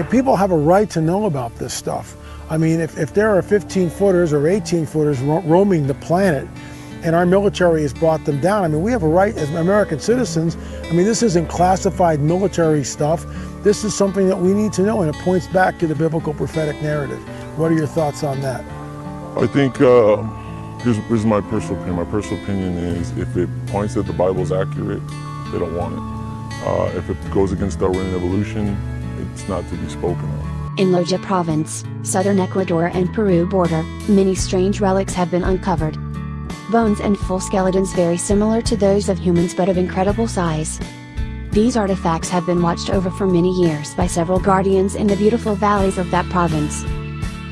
People have a right to know about this stuff. I mean, if there are 15-footers or 18-footers roaming the planet, and our military has brought them down, I mean, we have a right as American citizens. I mean, this isn't classified military stuff. This is something that we need to know, and it points back to the biblical prophetic narrative. What are your thoughts on that? I think, here's my personal opinion. My personal opinion is if it points that the Bible's accurate, they don't want it. If it goes against Darwinian evolution, it's not to be spoken of. In Loja Province, southern Ecuador and Peru border, many strange relics have been uncovered. Bones and full skeletons very similar to those of humans but of incredible size. These artifacts have been watched over for many years by several guardians in the beautiful valleys of that province.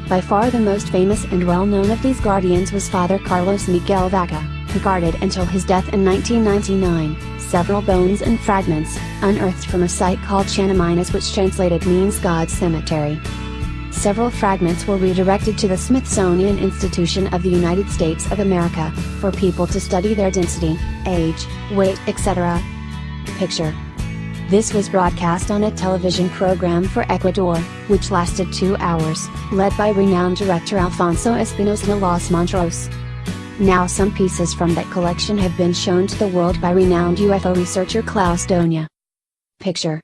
By far the most famous and well-known of these guardians was Father Carlos Miguel Vaca, who guarded until his death in 1999, several bones and fragments, unearthed from a site called Chanaminas, which translated means God's Cemetery. Several fragments were redirected to the Smithsonian Institution of the United States of America, for people to study their density, age, weight, etc. Picture. This was broadcast on a television program for Ecuador, which lasted 2 hours, led by renowned director Alfonso Espinosa Los Monteros. Now some pieces from that collection have been shown to the world by renowned UFO researcher Klaus Donia. Picture.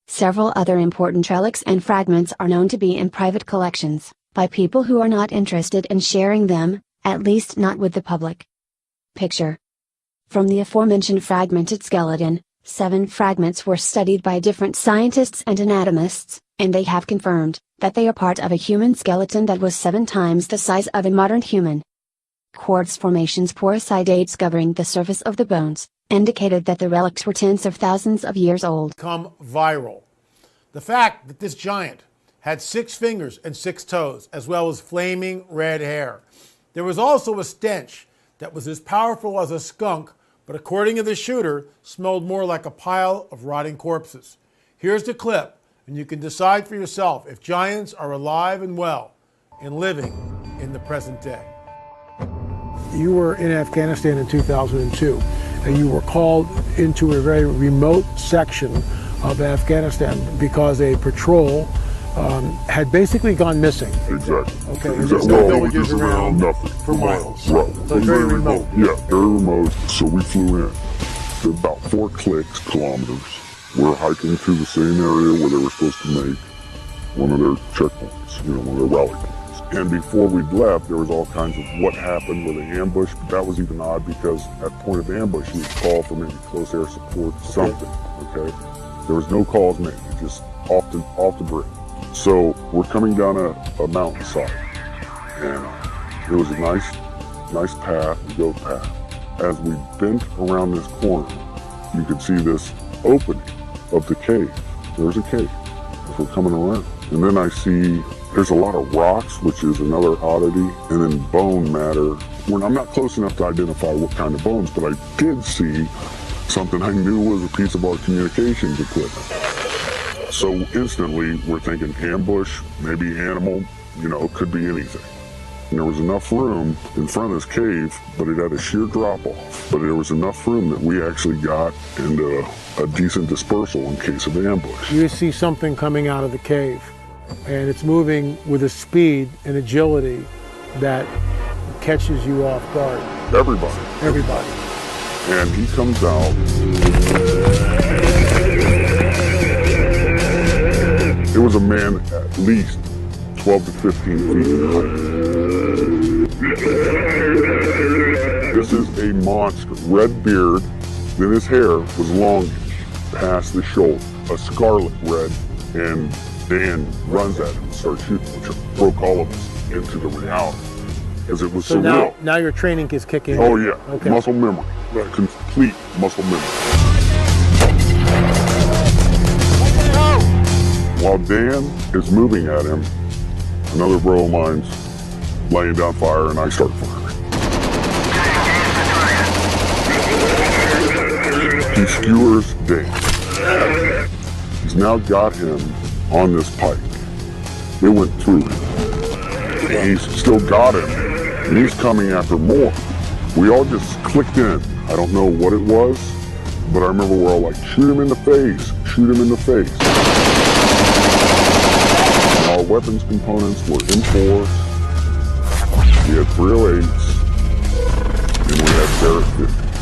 Several other important relics and fragments are known to be in private collections, by people who are not interested in sharing them, at least not with the public. Picture. From the aforementioned fragmented skeleton, 7 fragments were studied by different scientists and anatomists, and they have confirmed that they are part of a human skeleton that was 7 times the size of a modern human. Quartz formations porosity dates covering the surface of the bones indicated that the relics were tens of thousands of years old. Come viral. The fact that this giant had 6 fingers and 6 toes, as well as flaming red hair. There was also a stench that was as powerful as a skunk, but according to the shooter, smelled more like a pile of rotting corpses. Here's the clip, and you can decide for yourself if giants are alive and well and living in the present day. You were in Afghanistan in 2002, and you were called into a very remote section of Afghanistan because a patrol had basically gone missing. Exactly. Okay, There's no no villages around nothing. for miles. Right. So it's very remote. Yeah, very remote. So we flew in. To about 4 kilometers. We're hiking through the same area where they were supposed to make one of their checkpoints, one of their rally points. And before we left, there was all kinds of what happened with the ambush, but that was even odd because at point of ambush, you would call for maybe close air support, something, okay? There was no calls made, just off the grid. So we're coming down a mountainside, and it was a nice path, a goat path. As we bent around this corner, you could see this opening of the cave. There's a cave as we're coming around. And then I see there's a lot of rocks, which is another oddity, and then bone matter. I'm not close enough to identify what kind of bones, but I did see something I knew was a piece of our communications equipment. So instantly, we're thinking ambush, maybe animal, could be anything. And there was enough room in front of this cave, but it had a sheer drop-off. But there was enough room that we actually got into a decent dispersal in case of ambush. You see something coming out of the cave, and it's moving with a speed and agility that catches you off guard. Everybody. And he comes out. It was a man at least 12 to 15 feet in height. This is a monster. Red beard, then his hair was longish past the shoulder, a scarlet red, and Dan runs at him and starts shooting, which broke all of us into the reality. Because it was so surreal. Now your training is kicking in. Oh yeah, okay. Muscle memory, complete muscle memory. While Dan is moving at him, another bro of mine's laying down fire, and I start firing. He skewers Dan. He's now got him on this pike. It went through him. And he's still got him, and he's coming after more. We all just clicked in. I don't know what it was, but I remember we're all like, shoot him in the face, shoot him in the face. weapons components were M4s, we had 308s, and we had Barrett 50s.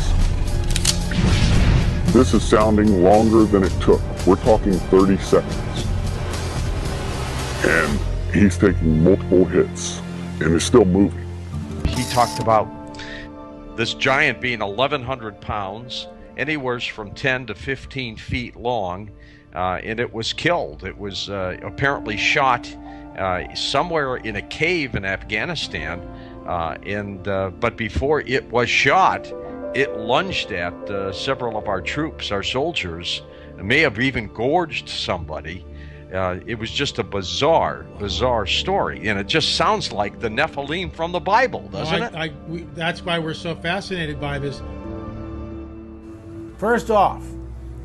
This is sounding longer than it took. We're talking 30 seconds. And he's taking multiple hits and is still moving. He talked about this giant being 1,100 pounds, anywhere from 10 to 15 feet long, and it was killed. It was apparently shot somewhere in a cave in Afghanistan, but before it was shot, it lunged at several of our troops, our soldiers. It may have even gorged somebody. It was just a bizarre story, and it just sounds like the Nephilim from the Bible, doesn't it? That's why we're so fascinated by this. First off,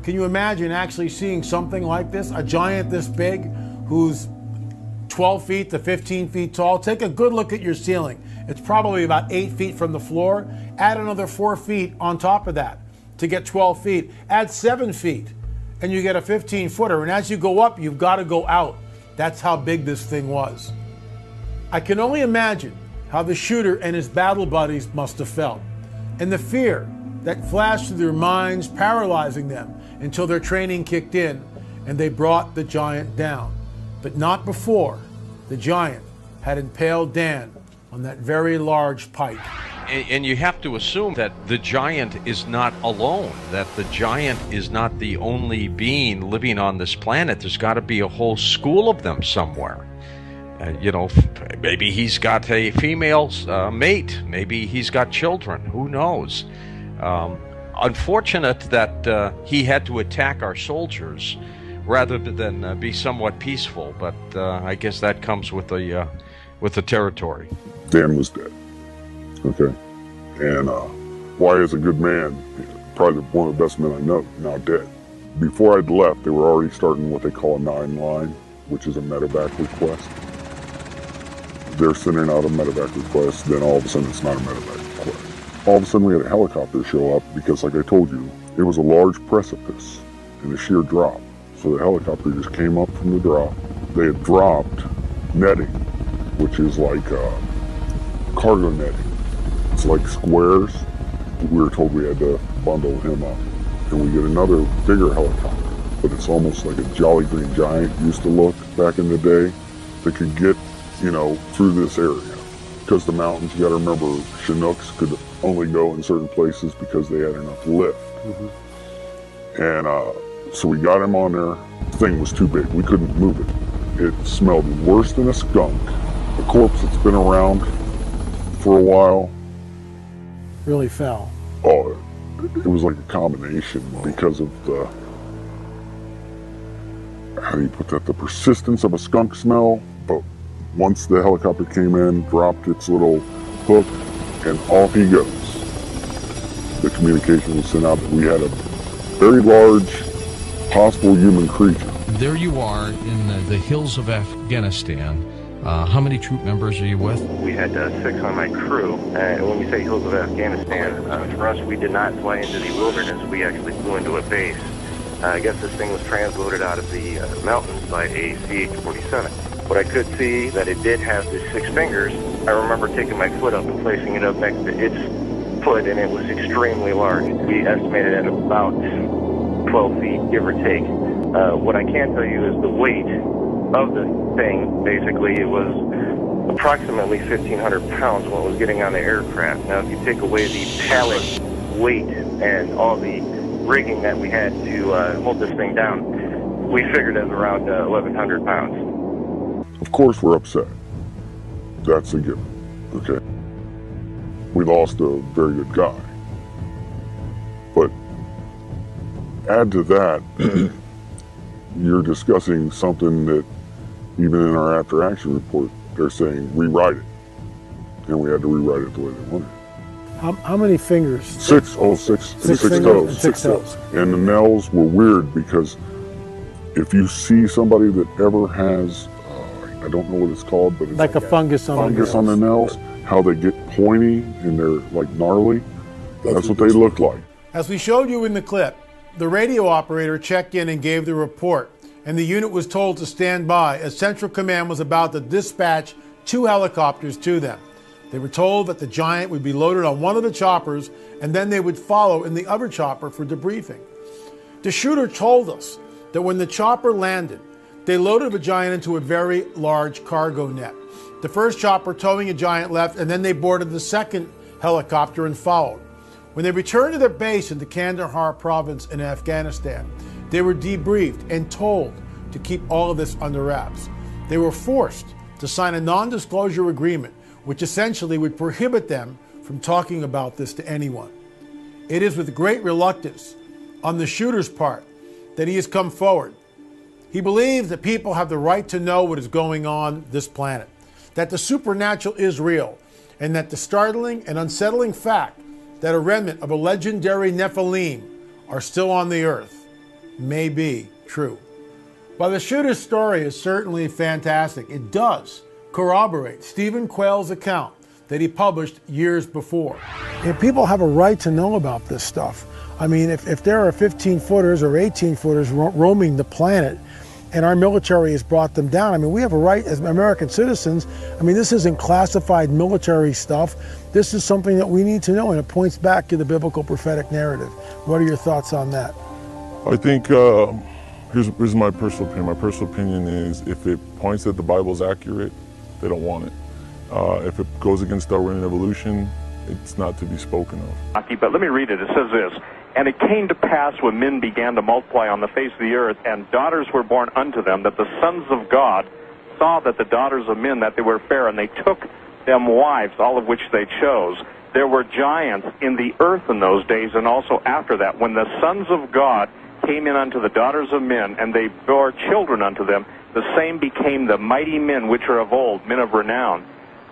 can you imagine actually seeing something like this? A giant this big who's 12 feet to 15 feet tall? Take a good look at your ceiling. It's probably about 8 feet from the floor. Add another 4 feet on top of that to get 12 feet. Add 7 feet and you get a 15-footer. And as you go up, you've got to go out. That's how big this thing was. I can only imagine how the shooter and his battle buddies must have felt, and the fear that flashed through their minds, paralyzing them until their training kicked in and they brought the giant down. But not before the giant had impaled Dan on that very large pipe. And you have to assume that the giant is not alone, that the giant is not the only being living on this planet. There's got to be a whole school of them somewhere. Maybe he's got a female mate. Maybe he's got children. Who knows? Unfortunate that he had to attack our soldiers rather than be somewhat peaceful. But I guess that comes with the territory. Dan was dead. Okay. And Wyatt is a good man, probably one of the best men I know, now dead. Before I'd left, they were already starting what they call a 9-line, which is a medevac request. They're sending out a medevac request, then all of a sudden it's not a medevac request. All of a sudden we had a helicopter show up because, like I told you, it was a large precipice and a sheer drop. So the helicopter just came up from the drop. They had dropped netting, which is like cargo netting. It's like squares. We were told we had to bundle him up. And we get another bigger helicopter, but it's almost like a Jolly Green Giant used to look back in the day that could get, through this area. Because the mountains, you gotta remember, Chinooks could only go in certain places because they had enough lift. Mm-hmm. And so we got him on there. The thing was too big. We couldn't move it. It smelled worse than a skunk. A corpse that's been around for a while. Really fell. Oh, it was like a combination because of the, how do you put that, the persistence of a skunk smell. But once the helicopter came in, dropped its little hook, and off he goes. The communication was sent out that we had a very large possible human creature. There you are in the hills of Afghanistan. How many troop members are you with? We had 6 on my crew. When we say hills of Afghanistan, for us, we did not fly into the wilderness. We actually flew into a base. I guess this thing was transloaded out of the mountains by a CH-47. What I could see that it did have the 6 fingers. I remember taking my foot up and placing it up next to its foot, and it was extremely large. We estimated at about 12 feet, give or take. What I can tell you is the weight of the thing. Basically, it was approximately 1,500 pounds when it was getting on the aircraft. Now, if you take away the pallet weight and all the rigging that we had to hold this thing down, we figured it was around 1,100 pounds. Of course we're upset. That's a given, okay? We lost a very good guy. But add to that, you're discussing something that even in our after action report, they're saying rewrite it. And we had to rewrite it the way they wanted. How many fingers? 6 toes. 6 toes. And the nails were weird because if you see somebody that ever has, I don't know what it's called, but it's like a fungus on the nails, how they get pointy and they're like gnarly. That's what they look like. As we showed you in the clip, the radio operator checked in and gave the report. and the unit was told to stand by as Central Command was about to dispatch 2 helicopters to them. They were told that the Giant would be loaded on one of the choppers and then they would follow in the other chopper for debriefing. The shooter told us that when the chopper landed, they loaded the Giant into a very large cargo net. The first chopper towing a Giant left, and then they boarded the second helicopter and followed. When they returned to their base in the Kandahar province in Afghanistan, they were debriefed and told to keep all of this under wraps. They were forced to sign a non-disclosure agreement, which essentially would prohibit them from talking about this to anyone. It is with great reluctance on the shooter's part that he has come forward. He believes that people have the right to know what is going on this planet, that the supernatural is real, and that the startling and unsettling fact that a remnant of a legendary Nephilim are still on the earth may be true. While the shooter's story is certainly fantastic, it does corroborate Stephen Quayle's account that he published years before. And people have a right to know about this stuff. I mean, if there are 15-footers or 18-footers roaming the planet and our military has brought them down, I mean, we have a right as American citizens. I mean, this isn't classified military stuff. This is something that we need to know, and it points back to the biblical prophetic narrative. What are your thoughts on that? I think here's my personal opinion. My personal opinion is if it points that the Bible's accurate, they don't want it. If it goes against Darwinian evolution, it's not to be spoken of. But let me read it. It says this: "And it came to pass when men began to multiply on the face of the earth, and daughters were born unto them, that the sons of God saw that the daughters of men, that they were fair, and they took them wives, all of which they chose. There were giants in the earth in those days, and also after that, when the sons of God came in unto the daughters of men, and they bore children unto them, the same became the mighty men which are of old, men of renown."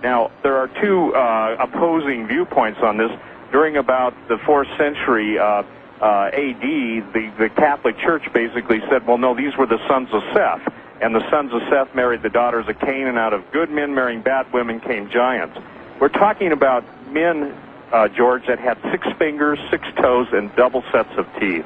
Now, there are two opposing viewpoints on this. During about the 4th century A.D., the Catholic Church basically said, well, no, these were the sons of Seth. And the sons of Seth married the daughters of Cain, and out of good men marrying bad women came giants. We're talking about men, George, that had 6 fingers, 6 toes, and double sets of teeth.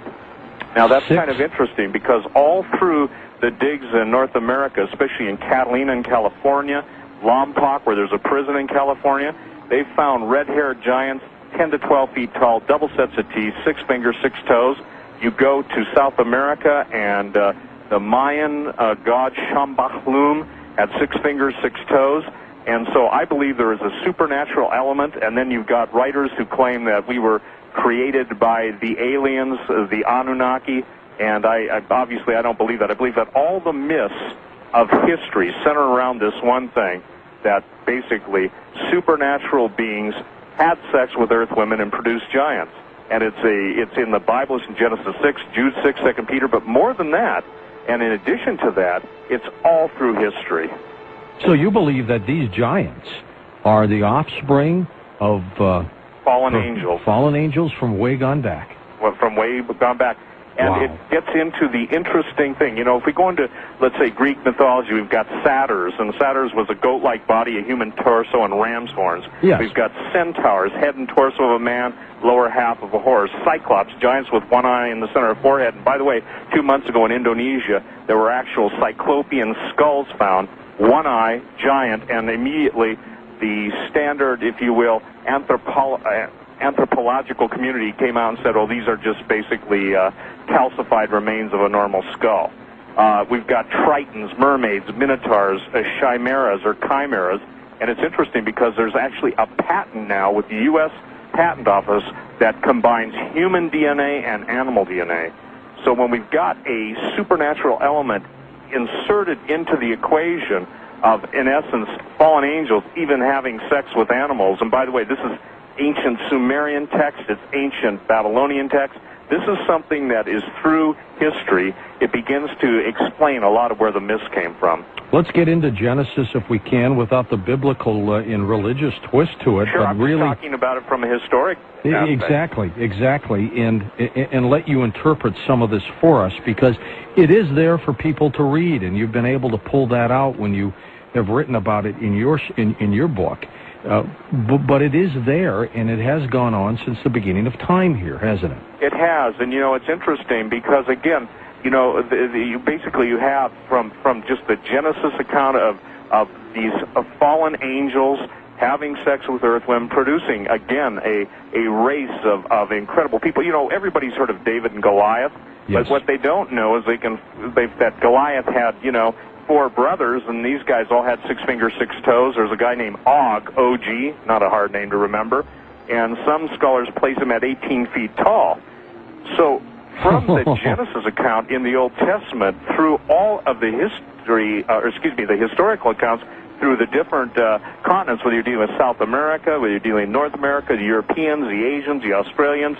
Now, that's kind of interesting because all through the digs in North America, especially in Catalina in California, Lompoc, where there's a prison in California, they found red-haired giants 10 to 12 feet tall, double sets of teeth, 6 fingers, 6 toes. You go to South America, and the Mayan god Shambhala had 6 fingers, 6 toes. And so I believe there is a supernatural element, and then you've got writers who claim that we were created by the aliens, the Anunnaki, and I obviously I don't believe that. I believe that all the myths of history center around this one thing, that basically supernatural beings had sex with earth women and produced giants. And it's in the Bible. It's in Genesis 6, Jude 6, 2 Peter, but more than that, and in addition to that, it's all through history. So you believe that these giants are the offspring of fallen angels. Fallen angels from way gone back. Well, from way gone back. And wow. It gets into the interesting thing. You know, if we go into, let's say, Greek mythology, we've got satyrs, and satyrs was a goat-like body, a human torso, and ram's horns. Yes. We've got centaurs, head and torso of a man, lower half of a horse. Cyclops, giants with one eye in the center of the forehead. And by the way, 2 months ago in Indonesia, there were actual cyclopean skulls found, one eye, giant, and immediately the standard, if you will, anthropological community came out and said, oh, these are just basically calcified remains of a normal skull. We've got tritons, mermaids, minotaurs, chimeras or chimeras, and it's interesting because there's actually a patent now with the U.S. Patent Office that combines human DNA and animal DNA. So when we've got a supernatural element inserted into the equation of, in essence, fallen angels even having sex with animals, and by the way, this is ancient Sumerian text, it's ancient Babylonian text. This is something that is through history. It begins to explain a lot of where the myths came from. Let's get into Genesis if we can without the biblical and religious twist to it. Sure, but I'm really talking about it from a historic aspect. Exactly, and let you interpret some of this for us, because it is there for people to read, and you've been able to pull that out when you have written about it in your book. But it is there, and it has gone on since the beginning of time here, hasn't it? It has, and you know, it's interesting because, again, basically you have from just the Genesis account of these fallen angels having sex with earthwomen, producing, again, a race of incredible people. Everybody's heard of David and Goliath, yes. But what they don't know is that Goliath had, 4 brothers, and these guys all had 6 fingers, 6 toes. There's a guy named Og, O-G, not a hard name to remember, and some scholars place him at 18 feet tall. So from the Genesis account in the Old Testament through all of the the historical accounts through the different continents, whether you're dealing with South America, whether you're dealing with North America, the Europeans, the Asians, the Australians,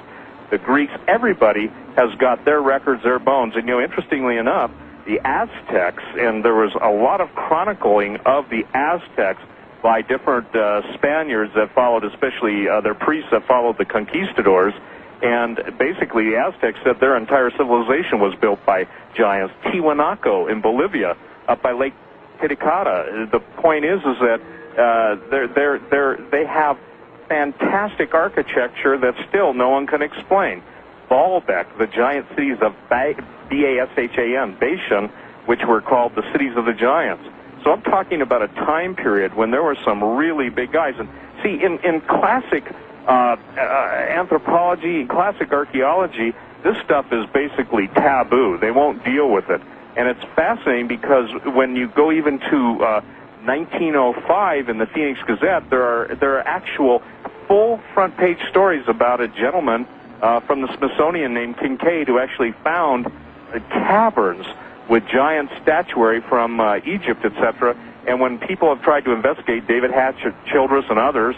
the Greeks, everybody has got their records, their bones. And, interestingly enough, the Aztecs, and there was a lot of chronicling of the Aztecs by different Spaniards that followed, especially their priests that followed the conquistadors. And basically, the Aztecs said their entire civilization was built by giants. Tiwanaku in Bolivia, up by Lake Titicaca. The point is that they have fantastic architecture that still no one can explain. Baalbek, the giant cities of B-A-S-H-A-N, Bashan, which were called the cities of the giants. So I'm talking about a time period when there were some really big guys. And see, in classic anthropology, in classic archaeology, this stuff is basically taboo. They won't deal with it. And it's fascinating because when you go even to 1905 in the Phoenix Gazette, there are actual full front page stories about a gentleman from the Smithsonian named Kincaid who actually found caverns with giant statuary from Egypt, etc. And when people have tried to investigate, David Hatch, Childress, and others,